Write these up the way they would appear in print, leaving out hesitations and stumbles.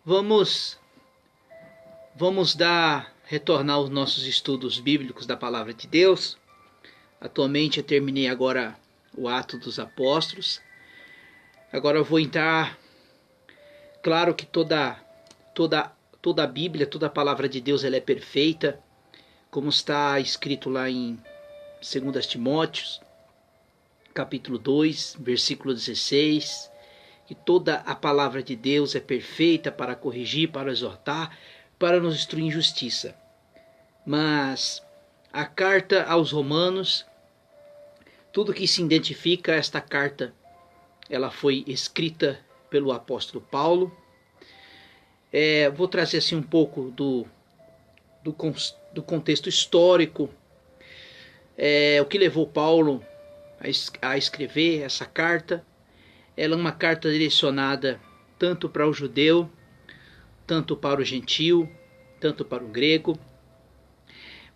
Vamos retornar aos nossos estudos bíblicos da Palavra de Deus. Atualmente eu terminei agora o Atos dos Apóstolos. Agora eu vou entrar. Claro que toda a Bíblia, toda a Palavra de Deus, ela é perfeita, como está escrito lá em 2 Timóteos, capítulo 2, versículo 16, que toda a Palavra de Deus é perfeita para corrigir, para exortar, para nos instruir em justiça. Mas a carta aos Romanos, tudo que se identifica, esta carta, ela foi escrita pelo apóstolo Paulo. Vou trazer assim um pouco do contexto histórico, o que levou Paulo a escrever essa carta. Ela é uma carta direcionada tanto para o judeu, tanto para o gentil, tanto para o grego.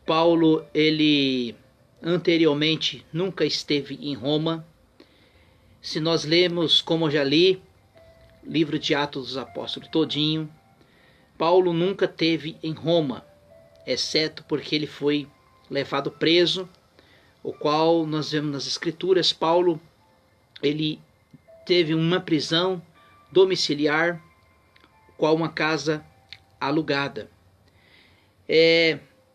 Paulo, ele anteriormente nunca esteve em Roma. Se nós lemos, como eu já li, livro de Atos dos Apóstolos todinho, Paulo nunca esteve em Roma, exceto porque ele foi levado preso, o qual nós vemos nas Escrituras. Paulo, ele teve uma prisão domiciliar, qual uma casa alugada.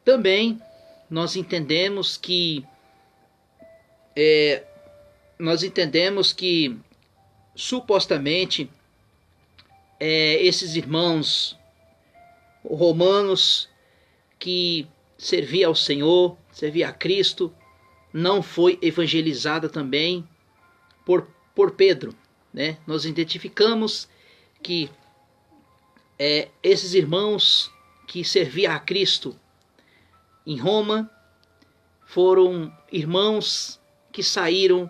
Também nós entendemos que supostamente esses irmãos romanos que serviam ao Senhor, serviam a Cristo, não foi evangelizada também por Pedro, né? Nós identificamos que esses irmãos que serviam a Cristo em Roma foram irmãos que saíram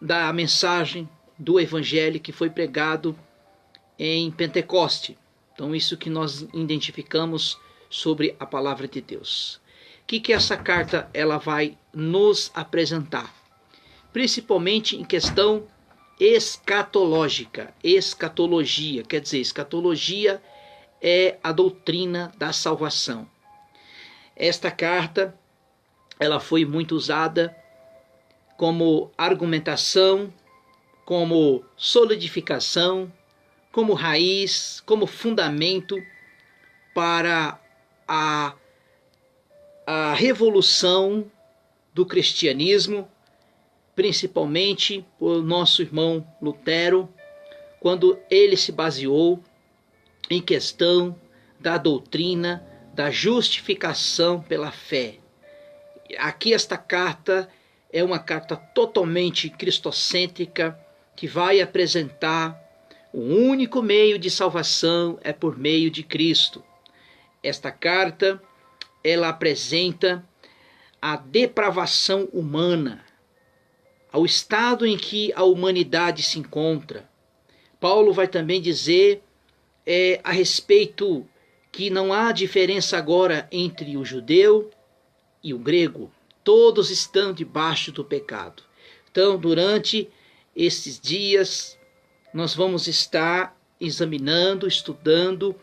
da mensagem do evangelho que foi pregado em Pentecoste. Então isso que nós identificamos sobre a palavra de Deus. O que essa carta ela vai nos apresentar? Principalmente em questão escatológica. Escatologia, quer dizer, escatologia é a doutrina da salvação. Esta carta ela foi muito usada como argumentação, como solidificação, como raiz, como fundamento para a revolução do cristianismo, principalmente por nosso irmão Lutero, quando ele se baseou em questão da doutrina da justificação pela fé. Aqui esta carta é uma carta totalmente cristocêntrica, que vai apresentar o único meio de salvação é por meio de Cristo. Esta carta ela apresenta a depravação humana, ao estado em que a humanidade se encontra. Paulo vai também dizer a respeito que não há diferença agora entre o judeu e o grego. Todos estão debaixo do pecado. Então, durante esses dias, nós vamos estar examinando, estudando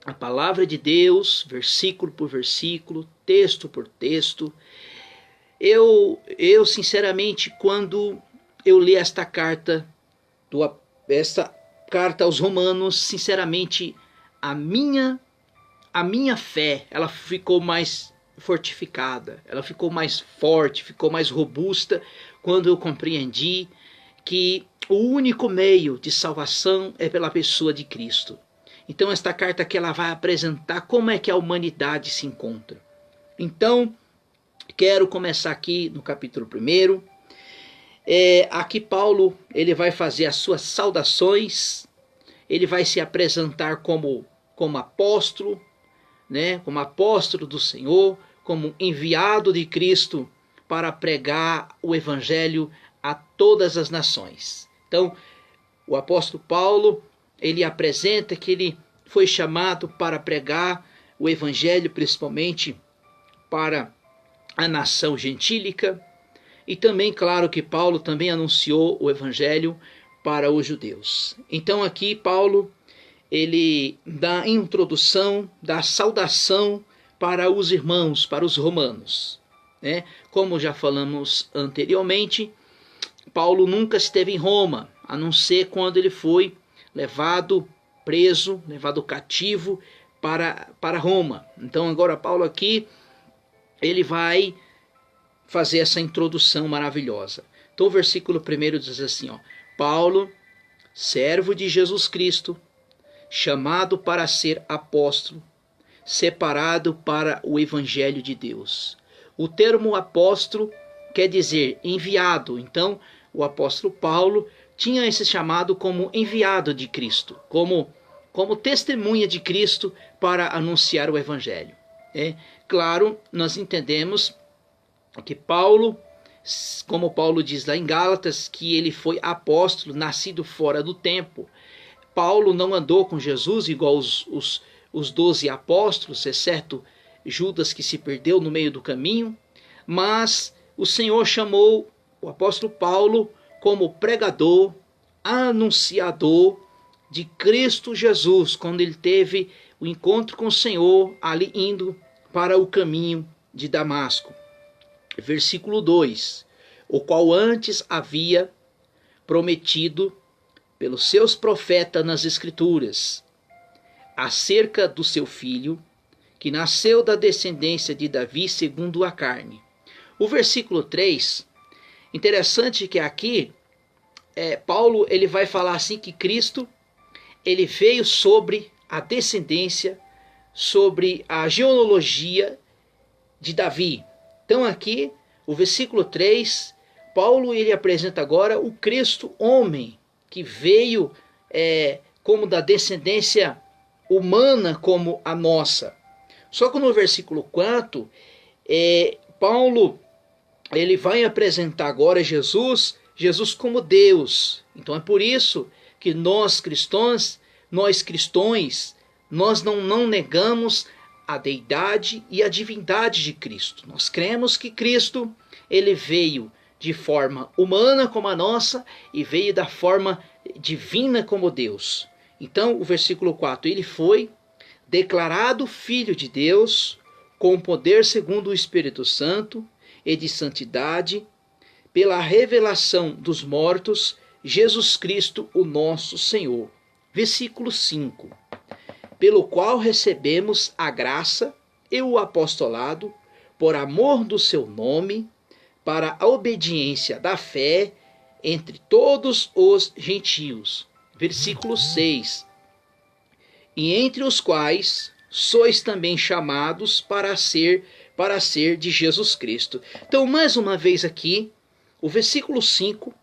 a palavra de Deus, versículo por versículo, texto por texto. Eu sinceramente, quando eu li esta carta aos Romanos, sinceramente, a minha fé, ela ficou mais fortificada, ela ficou mais forte, ficou mais robusta, quando eu compreendi que o único meio de salvação é pela pessoa de Cristo. Então esta carta aqui ela vai apresentar como é que a humanidade se encontra. Então, quero começar aqui no capítulo 1. Aqui Paulo ele vai fazer as suas saudações, ele vai se apresentar como apóstolo, né? Como apóstolo do Senhor, como enviado de Cristo para pregar o evangelho a todas as nações. Então, o apóstolo Paulo, ele apresenta que ele foi chamado para pregar o evangelho principalmente para a nação gentílica, e também, claro, que Paulo também anunciou o evangelho para os judeus. Então aqui Paulo, ele dá introdução, dá saudação para os irmãos, para os romanos, né? Como já falamos anteriormente, Paulo nunca esteve em Roma, a não ser quando ele foi levado preso, levado cativo para Roma. Então agora Paulo aqui, ele vai fazer essa introdução maravilhosa. Então o versículo 1 diz assim, ó: Paulo, servo de Jesus Cristo, chamado para ser apóstolo, separado para o evangelho de Deus. O termo apóstolo quer dizer enviado. Então o apóstolo Paulo tinha esse chamado como enviado de Cristo, como testemunha de Cristo para anunciar o evangelho. Claro, nós entendemos que Paulo, como Paulo diz lá em Gálatas, que ele foi apóstolo, nascido fora do tempo. Paulo não andou com Jesus igual os 12 apóstolos, exceto Judas, que se perdeu no meio do caminho, mas o Senhor chamou o apóstolo Paulo como pregador, anunciador de Cristo Jesus, quando ele teve o encontro com o Senhor ali indo para o caminho de Damasco. Versículo 2: o qual antes havia prometido pelos seus profetas nas Escrituras, acerca do seu filho, que nasceu da descendência de Davi segundo a carne. O versículo 3, interessante que aqui, Paulo ele vai falar assim que Cristo ele veio sobre a descendência, sobre a genealogia de Davi. Então aqui, o versículo 3, Paulo ele apresenta agora o Cristo homem, que veio como da descendência humana como a nossa. Só que no versículo 4, Paulo ele vai apresentar agora Jesus como Deus. Então é por isso que nós cristãos, nós não negamos a deidade e a divindade de Cristo. Nós cremos que Cristo ele veio de forma humana como a nossa e veio da forma divina como Deus. Então o versículo 4, ele foi declarado Filho de Deus com poder segundo o Espírito Santo e de santidade, pela revelação dos mortos, Jesus Cristo, o nosso Senhor. Versículo 5. Pelo qual recebemos a graça e o apostolado, por amor do seu nome, para a obediência da fé entre todos os gentios. Versículo 6. E entre os quais sois também chamados para ser de Jesus Cristo. Então, mais uma vez aqui, o versículo 5,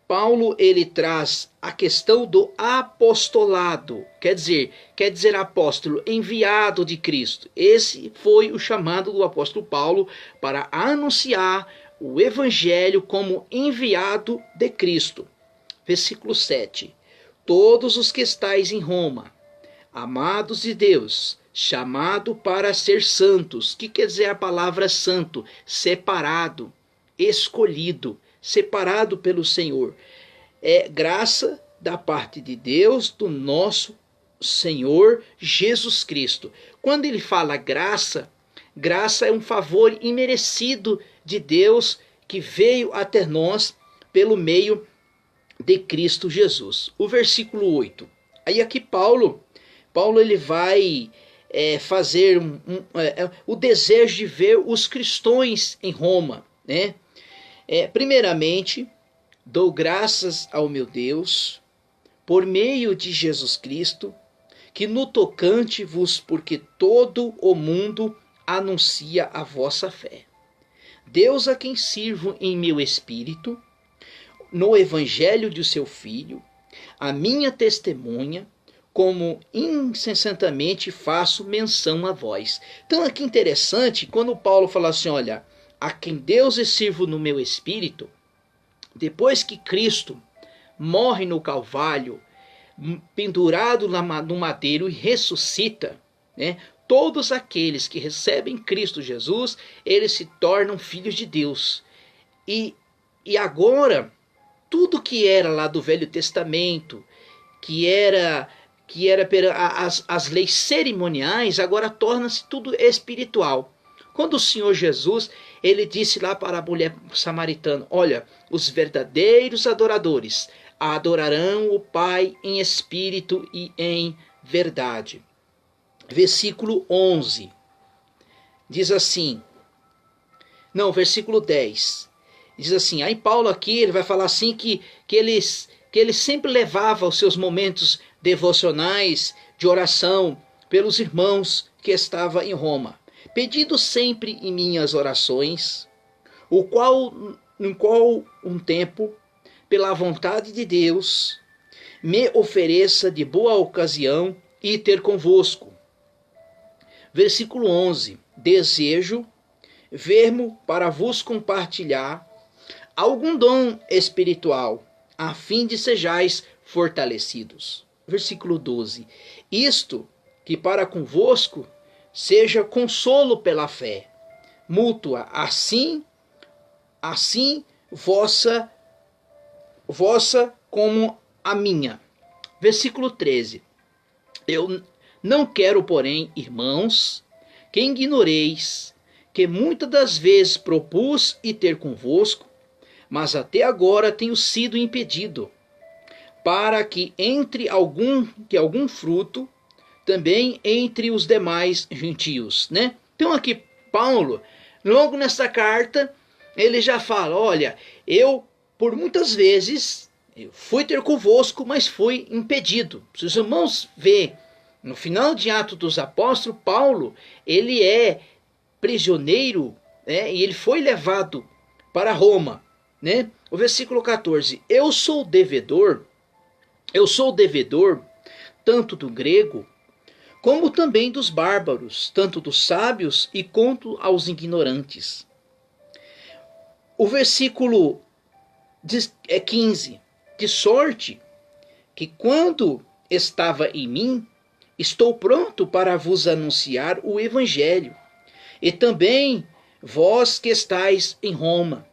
Paulo ele traz a questão do apostolado, quer dizer apóstolo, enviado de Cristo. Esse foi o chamado do apóstolo Paulo para anunciar o evangelho como enviado de Cristo. Versículo 7. Todos os que estáis em Roma, amados de Deus, chamado para ser santos. O que quer dizer a palavra santo? Separado, escolhido, separado pelo Senhor. É graça da parte de Deus, do nosso Senhor Jesus Cristo. Quando ele fala graça, graça é um favor imerecido de Deus que veio até nós pelo meio de Cristo Jesus. O versículo 8. Aí aqui Paulo ele vai fazer o desejo de ver os cristãos em Roma, né? Primeiramente, dou graças ao meu Deus, por meio de Jesus Cristo, que no tocante vos, porque todo o mundo anuncia a vossa fé. Deus a quem sirvo em meu espírito, no evangelho de seu Filho, a minha testemunha, como incessantemente faço menção a vós. Então aqui interessante, quando Paulo fala assim, olha, a quem Deus eu sirvo no meu espírito, depois que Cristo morre no Calvário, pendurado no madeiro e ressuscita, né? Todos aqueles que recebem Cristo Jesus, eles se tornam filhos de Deus. E agora, tudo que era lá do Velho Testamento, que que era as leis cerimoniais, agora torna-se tudo espiritual. Quando o Senhor Jesus, ele disse lá para a mulher samaritana, olha, os verdadeiros adoradores adorarão o Pai em espírito e em verdade. Versículo 11, diz assim, não, versículo 10, diz assim, aí Paulo aqui, ele vai falar assim que ele sempre levava os seus momentos devocionais de oração pelos irmãos que estavam em Roma, pedindo sempre em minhas orações, em qual um tempo, pela vontade de Deus, me ofereça de boa ocasião e ter convosco. Versículo 11, desejo ver-me para vos compartilhar algum dom espiritual, a fim de sejais fortalecidos. Versículo 12, isto que para convosco seja consolo pela fé, mútua, assim vossa como a minha. Versículo 13, eu não quero, porém, irmãos, que ignoreis que muitas das vezes propus ir ter convosco, mas até agora tenho sido impedido, para que entre algum fruto também entre os demais gentios, né? Então aqui Paulo, logo nessa carta, ele já fala, olha, eu por muitas vezes eu fui ter convosco, mas fui impedido. Se os irmãos verem, no final de Atos dos Apóstolos, Paulo, ele é prisioneiro, né? E ele foi levado para Roma, né? O versículo 14, eu sou devedor tanto do grego como também dos bárbaros, tanto dos sábios e quanto aos ignorantes. O versículo 15, de sorte que quando estava em mim, estou pronto para vos anunciar o evangelho, e também vós que estáis em Roma.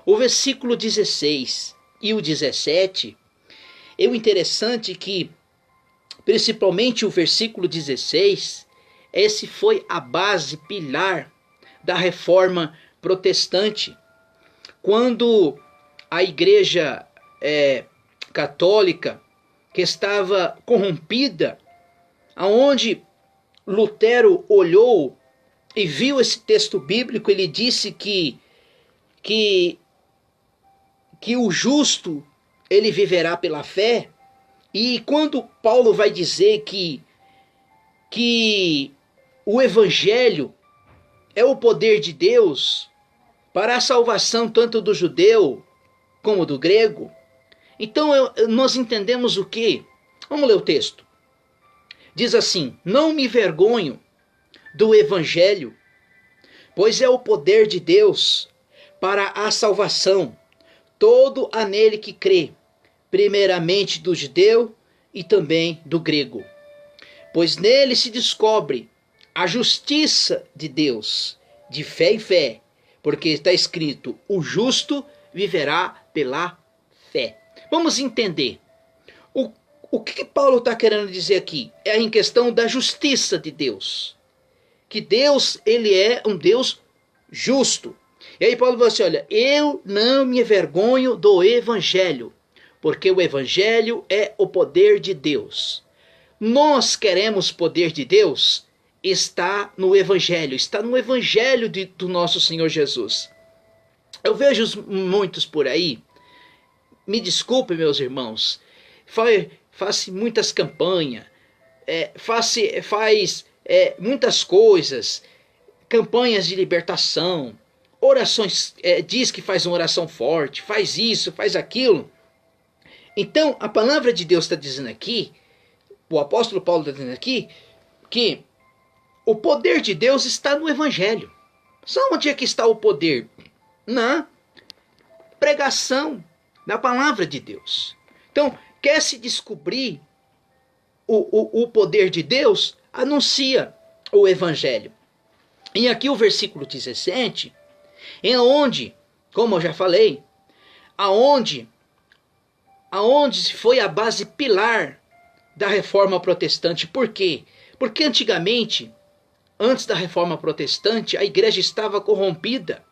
O versículo 16 e o 17, é o interessante que, principalmente o versículo 16, esse foi a base pilar da reforma protestante. Quando a igreja católica, que estava corrompida, aonde Lutero olhou e viu esse texto bíblico, ele disse que o justo, ele viverá pela fé. E quando Paulo vai dizer que o evangelho é o poder de Deus para a salvação tanto do judeu como do grego, então nós entendemos o quê? Vamos ler o texto. Diz assim, não me vergonho do evangelho, pois é o poder de Deus para a salvação, todo a nele que crê, primeiramente do judeu e também do grego. Pois nele se descobre a justiça de Deus, de fé em fé, porque está escrito, o justo viverá pela fé. Vamos entender. O que Paulo está querendo dizer aqui? É em questão da justiça de Deus. Que Deus, ele é um Deus justo. E aí Paulo fala assim, olha, eu não me envergonho do evangelho, porque o evangelho é o poder de Deus. Nós queremos poder de Deus, está no evangelho do nosso Senhor Jesus. Eu vejo muitos por aí, me desculpe meus irmãos, faz muitas campanhas, faz muitas coisas, campanhas de libertação, orações, diz que faz uma oração forte, faz isso, faz aquilo. Então a palavra de Deus está dizendo aqui, o apóstolo Paulo está dizendo aqui, que o poder de Deus está no evangelho. Só onde é que está o poder? Na pregação da palavra de Deus. Então, quer se descobrir o poder de Deus? Anuncia o evangelho. E aqui o versículo 17, é onde, como eu já falei, aonde foi a base pilar da Reforma Protestante. Por quê? Porque antigamente, antes da Reforma Protestante, a igreja estava corrompida,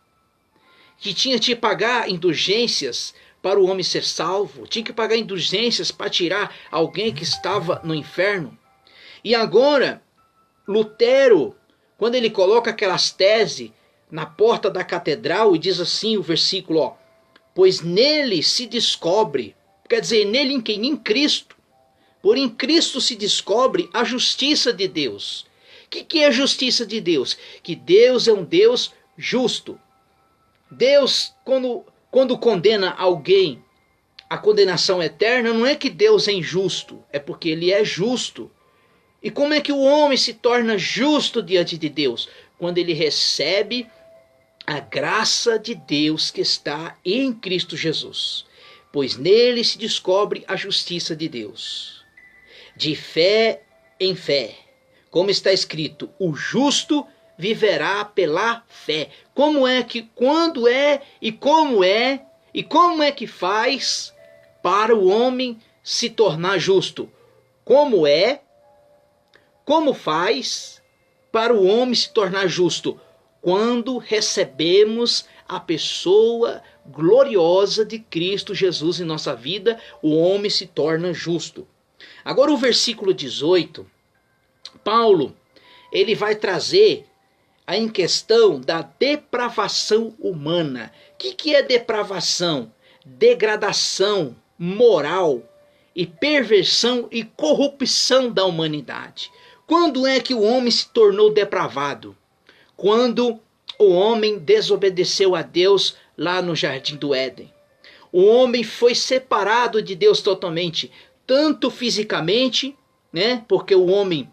que tinha que pagar indulgências para o homem ser salvo, tinha que pagar indulgências para tirar alguém que estava no inferno. E agora, Lutero, quando ele coloca aquelas teses na porta da catedral e diz assim o versículo, ó, pois nele se descobre, quer dizer, nele em quem? Em Cristo. Por em Cristo se descobre a justiça de Deus. O que é a justiça de Deus? Que Deus é um Deus justo. Deus, quando condena alguém à condenação eterna, não é que Deus é injusto, é porque ele é justo. E como é que o homem se torna justo diante de Deus? Quando ele recebe a graça de Deus que está em Cristo Jesus. Pois nele se descobre a justiça de Deus. De fé em fé. Como está escrito, o justo viverá pela fé. Como é que, quando é e como é que faz para o homem se tornar justo? Como faz para o homem se tornar justo? Quando recebemos a pessoa gloriosa de Cristo Jesus em nossa vida, o homem se torna justo. Agora o versículo 18, Paulo, ele vai trazer a em questão da depravação humana. O que é depravação? Degradação moral e perversão e corrupção da humanidade. Quando é que o homem se tornou depravado? Quando o homem desobedeceu a Deus lá no Jardim do Éden. O homem foi separado de Deus totalmente, tanto fisicamente, né? Porque o homem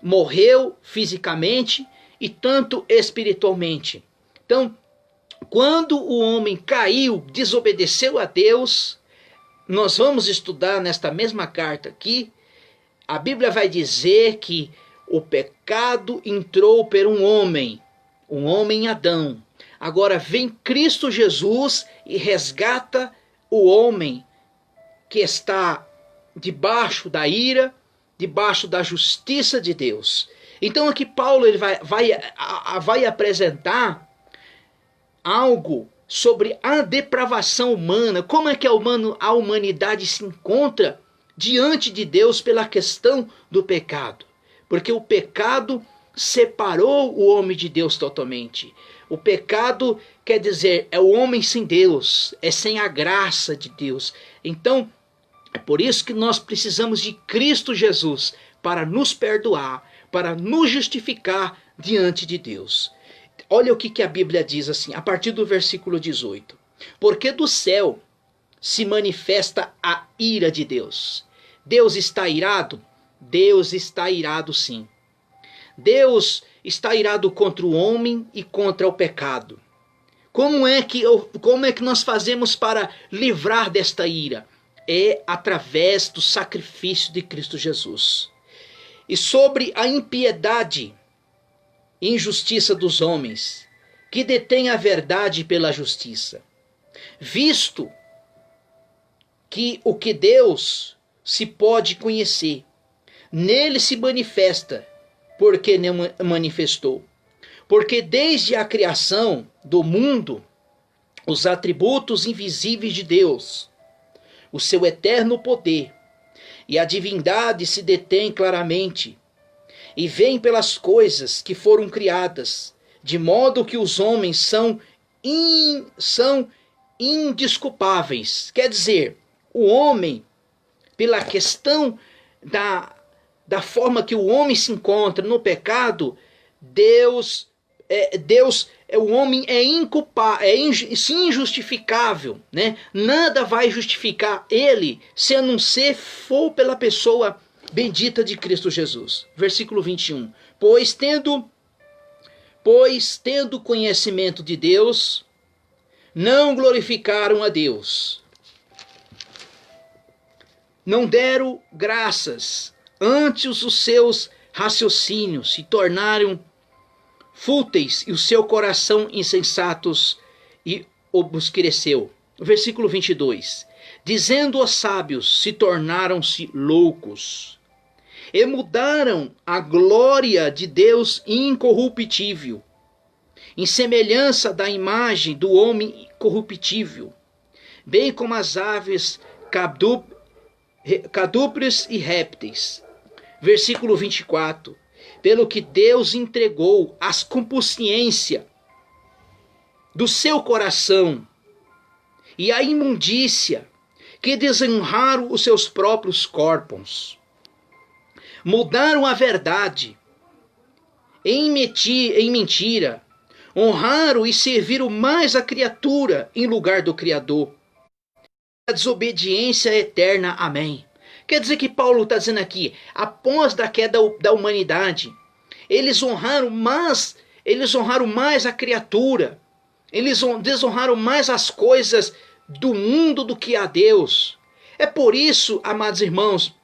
morreu fisicamente, e tanto espiritualmente. Então, quando o homem caiu, desobedeceu a Deus, nós vamos estudar nesta mesma carta aqui, a Bíblia vai dizer que o pecado entrou por um homem Adão. Agora vem Cristo Jesus e resgata o homem que está debaixo da ira, debaixo da justiça de Deus. Então aqui Paulo ele vai apresentar algo sobre a depravação humana, como é que a humanidade se encontra diante de Deus pela questão do pecado. Porque o pecado separou o homem de Deus totalmente. O pecado quer dizer, é o homem sem Deus, é sem a graça de Deus. Então, é por isso que nós precisamos de Cristo Jesus para nos perdoar, para nos justificar diante de Deus. Olha o que a Bíblia diz assim, a partir do versículo 18. Porque do céu se manifesta a ira de Deus. Deus está irado? Deus está irado sim. Deus está irado contra o homem e contra o pecado. Como é que nós fazemos para livrar desta ira? É através do sacrifício de Cristo Jesus. E sobre a impiedade e injustiça dos homens, que detêm a verdade pela justiça. Visto que o que Deus se pode conhecer, nele se manifesta, porque não manifestou. Porque desde a criação do mundo, os atributos invisíveis de Deus, o seu eterno poder e a divindade se detêm claramente, e vêm pelas coisas que foram criadas, de modo que os homens são indesculpáveis. Quer dizer, o homem, pela questão da forma que o homem se encontra no pecado, o homem é inculpável, é injustificável, né? Nada vai justificar ele se a não ser for pela pessoa bendita de Cristo Jesus. Versículo 21. Pois tendo conhecimento de Deus, não glorificaram a Deus. Não deram graças, antes os seus raciocínios se tornaram fúteis e o seu coração insensatos e obscureceu. Versículo 22. Dizendo aos sábios, se tornaram-se loucos e mudaram a glória de Deus incorruptível, em semelhança da imagem do homem corruptível, bem como as aves quadrúpedes e répteis. Versículo 24. Pelo que Deus entregou as consciência do seu coração e a imundícia, que desonraram os seus próprios corpos, mudaram a verdade em mentira, honraram e serviram mais a criatura em lugar do Criador. A desobediência eterna. Amém. Quer dizer que Paulo está dizendo aqui, após da queda da humanidade, eles honraram mais a criatura, eles desonraram mais as coisas do mundo do que a Deus. É por isso, amados irmãos,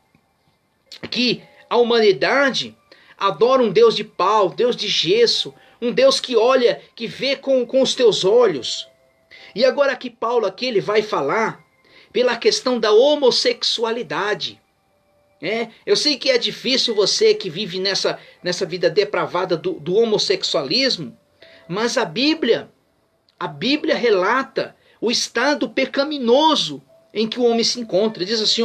que a humanidade adora um Deus de pau, Deus de gesso, um Deus que olha, que vê com os teus olhos. E agora aqui Paulo aqui, ele vai falar pela questão da homossexualidade. Eu sei que é difícil você que vive nessa vida depravada do homossexualismo, mas a Bíblia relata o estado pecaminoso em que o homem se encontra. Diz assim,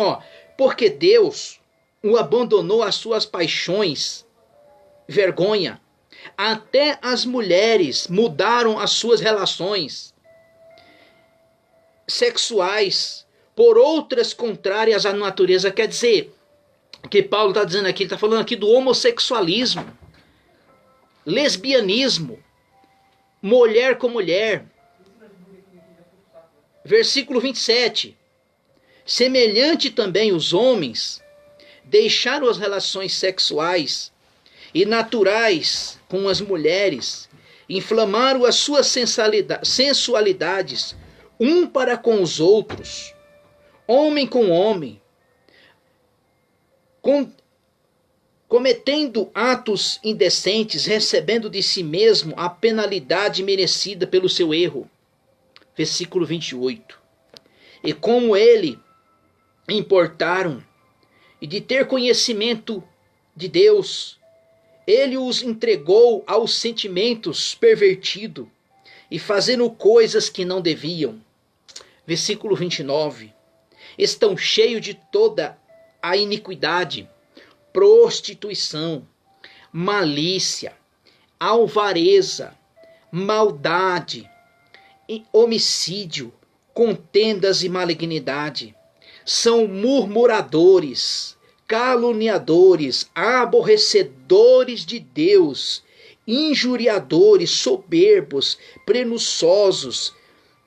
porque Deus o abandonou às suas paixões, vergonha. Até as mulheres mudaram as suas relações sexuais por outras contrárias à natureza. Quer dizer, que Paulo está dizendo aqui, ele está falando aqui do homossexualismo, lesbianismo, mulher com mulher. Versículo 27. Semelhante também os homens deixaram as relações sexuais e naturais com as mulheres, inflamaram as suas sensualidades um para com os outros, homem com homem, cometendo atos indecentes, recebendo de si mesmo a penalidade merecida pelo seu erro. Versículo 28. E como ele importaram e de ter conhecimento de Deus, ele os entregou aos sentimentos pervertidos e fazendo coisas que não deviam. Versículo 29. Estão cheios de toda a iniquidade, prostituição, malícia, alvareza, maldade, homicídio, contendas e malignidade. São murmuradores, caluniadores, aborrecedores de Deus, injuriadores, soberbos, presunçosos,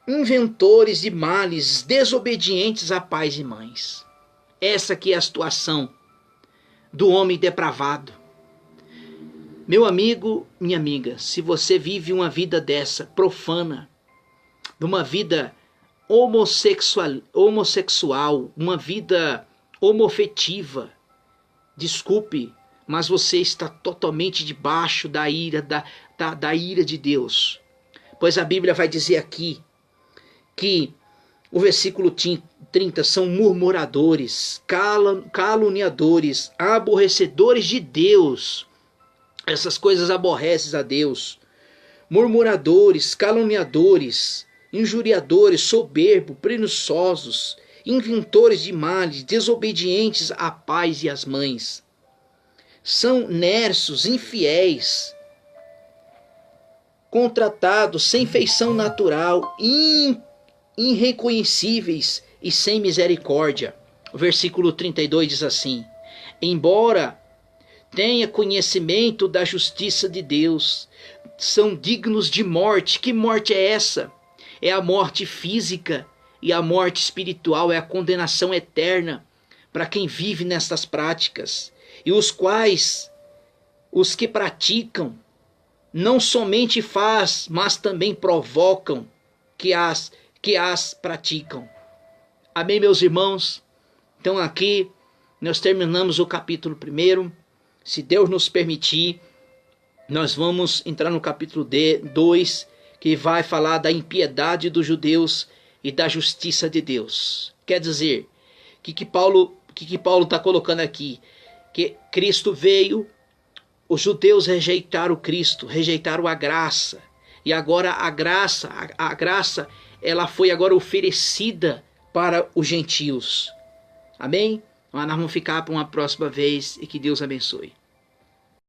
inventores de males, desobedientes a pais e mães. Essa aqui é a situação do homem depravado. Meu amigo, minha amiga, se você vive uma vida dessa, profana, uma vida homossexual, uma vida homofetiva, desculpe, mas você está totalmente debaixo da ira, da ira de Deus. Pois a Bíblia vai dizer aqui que o versículo 30 são murmuradores, caluniadores, aborrecedores de Deus. Essas coisas aborrecem a Deus. Murmuradores, caluniadores, injuriadores, soberbos, presunçosos, inventores de males, desobedientes a pais e às mães. São nércios, infiéis, contratados, sem feição natural, irreconhecíveis e sem misericórdia. O versículo 32 diz assim: embora tenha conhecimento da justiça de Deus, são dignos de morte. Que morte é essa? É a morte física, e a morte espiritual é a condenação eterna para quem vive nessas práticas, e os que praticam não somente faz, mas também provocam que as praticam. Amém, meus irmãos? Então aqui nós terminamos o capítulo 1. Se Deus nos permitir, nós vamos entrar no capítulo 2, que vai falar da impiedade dos judeus e da justiça de Deus. Quer dizer, o que Paulo está colocando aqui? que Cristo veio, os judeus rejeitaram Cristo, rejeitaram a graça. E agora a graça, ela foi agora oferecida para os gentios. Amém? Mas nós vamos ficar para uma próxima vez e que Deus abençoe.